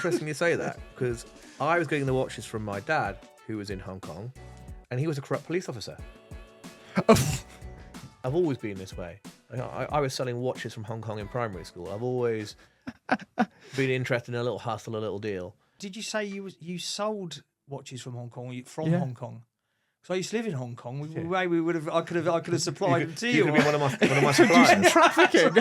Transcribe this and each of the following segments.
interesting you say that, because I was getting the watches from my dad, who was in Hong Kong, and he was a corrupt police officer. I've always been this way. I was selling watches from Hong Kong in primary school. I've always been interested in a little hustle, a little deal. Did you say you sold watches from Hong Kong? Hong Kong? So I used to live in Hong Kong. Maybe I could have supplied them to you. You could be one of my suppliers. Trafficking.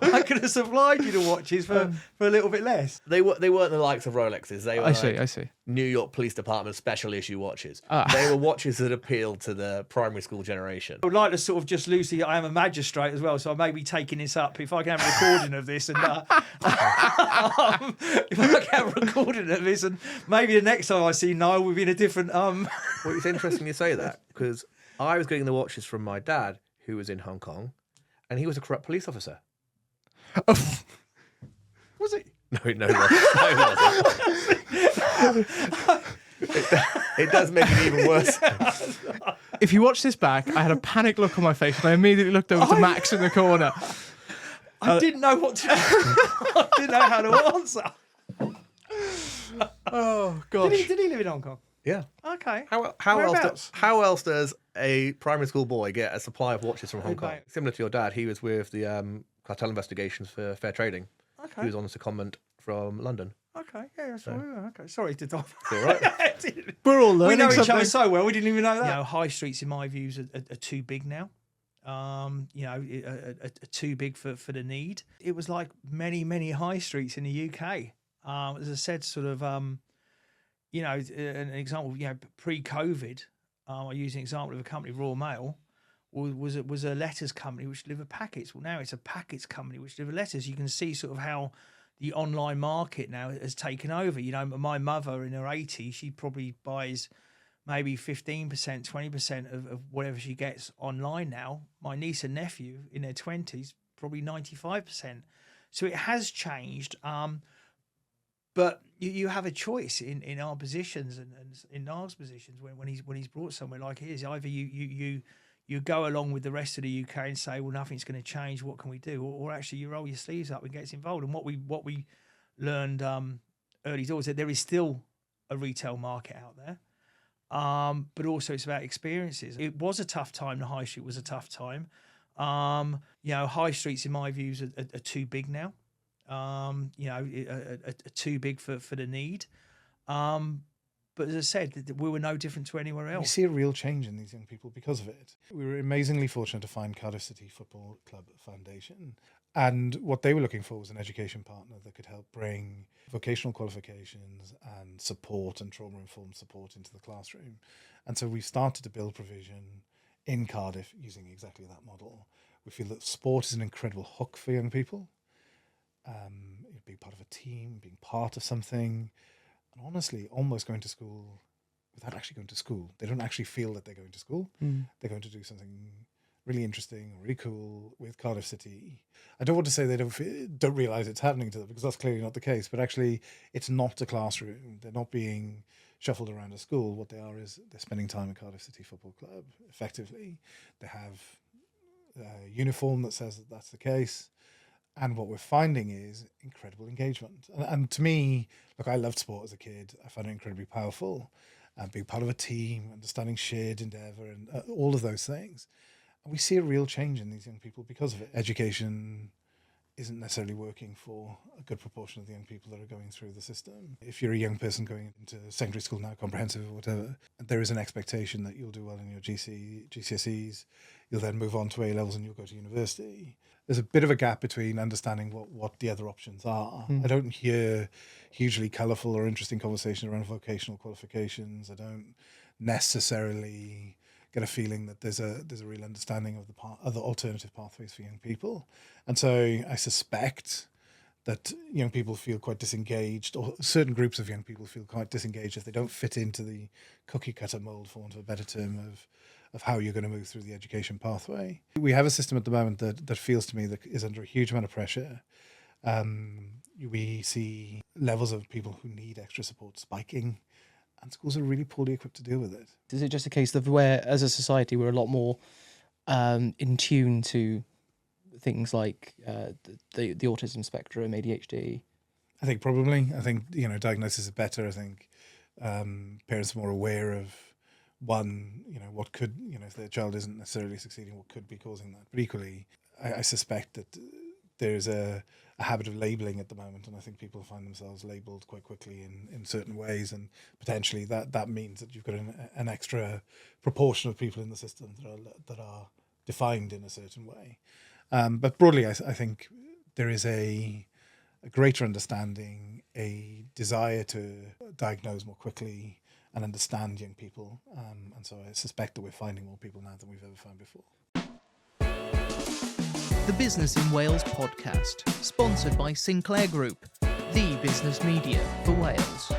I could have supplied you the watches for a little bit less. They weren't the likes of Rolexes. They were I see. New York Police Department special issue watches. They were watches that appealed to the primary school generation. I would like to sort of just loosely, I am a magistrate as well, so I may be taking this up. If I can have a recording of this and if I can have a recording of this, and maybe the next time I see Niall, we'll be in a different Well, it's interesting you say that, because I was getting the watches from my dad, who was in Hong Kong, and he was a corrupt police officer. Was he? No, he wasn't. It does make it even worse. If you watch this back, I had a panic look on my face and I immediately looked over to Max in the corner. I didn't know what to do. I didn't know how to answer. Oh, gosh. Did he live in Hong Kong? Yeah. Okay. How else does a primary school boy get a supply of watches from Hong Kong? Mate. Similar to your dad, he was with the cartel investigations for fair trading. Okay. He was on a secondment from London. Okay. Yeah, that's right. Okay. Sorry to dive. It's all right. We're all learning We know each something. other so well. We didn't even know that. You know, high streets, in my views, are too big now. Are too big for the need. It was like many high streets in the UK. As I said, sort of, an example. Pre-COVID, I use an example of a company, Royal Mail, was a letters company which delivered packets. Well, now it's a packets company which deliver letters. You can see sort of how the online market now has taken over. You know, my mother in her 80s, she probably buys maybe 15%, 20% of whatever she gets online now. My niece and nephew in their 20s, probably 95%. So it has changed. But you have a choice in our positions and in Niall's positions when he's brought somewhere like his. Either you go along with the rest of the UK and say, well, nothing's going to change. What can we do? Or actually, you roll your sleeves up and get involved. And what we learned early doors, that there is still a retail market out there, but also it's about experiences. It was a tough time. The high street was a tough time. High streets, in my views, are too big now. Are too big for the need. But as I said, we were no different to anywhere else. We see a real change in these young people because of it. We were amazingly fortunate to find Cardiff City Football Club Foundation. And what they were looking for was an education partner that could help bring vocational qualifications and support and trauma-informed support into the classroom. And so we started to build provision in Cardiff using exactly that model. We feel that sport is an incredible hook for young people. Being part of a team, being part of something, and honestly, almost going to school without actually going to school. They don't actually feel that they're going to school. They're going to do something really interesting, really cool with Cardiff City. I don't want to say they don't realise it's happening to them, because that's clearly not the case, but actually it's not a classroom. They're not being shuffled around a school. What they are is they're spending time at Cardiff City Football Club, effectively. They have a uniform that says that that's the case. And what we're finding is incredible engagement. And to me, look, I loved sport as a kid. I found it incredibly powerful. And being part of a team, understanding shared endeavour and all of those things. And we see a real change in these young people because of it. Education isn't necessarily working for a good proportion of the young people that are going through the system. If you're a young person going into secondary school now, comprehensive or whatever, there is an expectation that you'll do well in your GCSEs, you'll then move on to A-levels and you'll go to university. There's a bit of a gap between understanding what the other options are. I don't hear hugely colourful or interesting conversation around vocational qualifications. I don't necessarily get a feeling that there's a real understanding of the other alternative pathways for young people. And so I suspect that young people feel quite disengaged, or certain groups of young people feel quite disengaged if they don't fit into the cookie cutter mould, for want of a better term, of how you're going to move through the education pathway. We have a system at the moment that feels to me that is under a huge amount of pressure. We see levels of people who need extra support spiking, and schools are really poorly equipped to deal with it. Is it just a case of where, as a society, we're a lot more in tune to things like the autism spectrum, ADHD? I think probably. I think, diagnosis is better. I think parents are more aware of what could, if their child isn't necessarily succeeding, what could be causing that. But equally, I suspect that there's a habit of labelling at the moment, and I think people find themselves labelled quite quickly in certain ways, and potentially that means that you've got an extra proportion of people in the system that are defined in a certain way. But broadly, I think there is a greater understanding, a desire to diagnose more quickly and understand young people. And so I suspect that we're finding more people now than we've ever found before. The Businessin Wales podcast, sponsored by Cllr Group, the business media for Wales.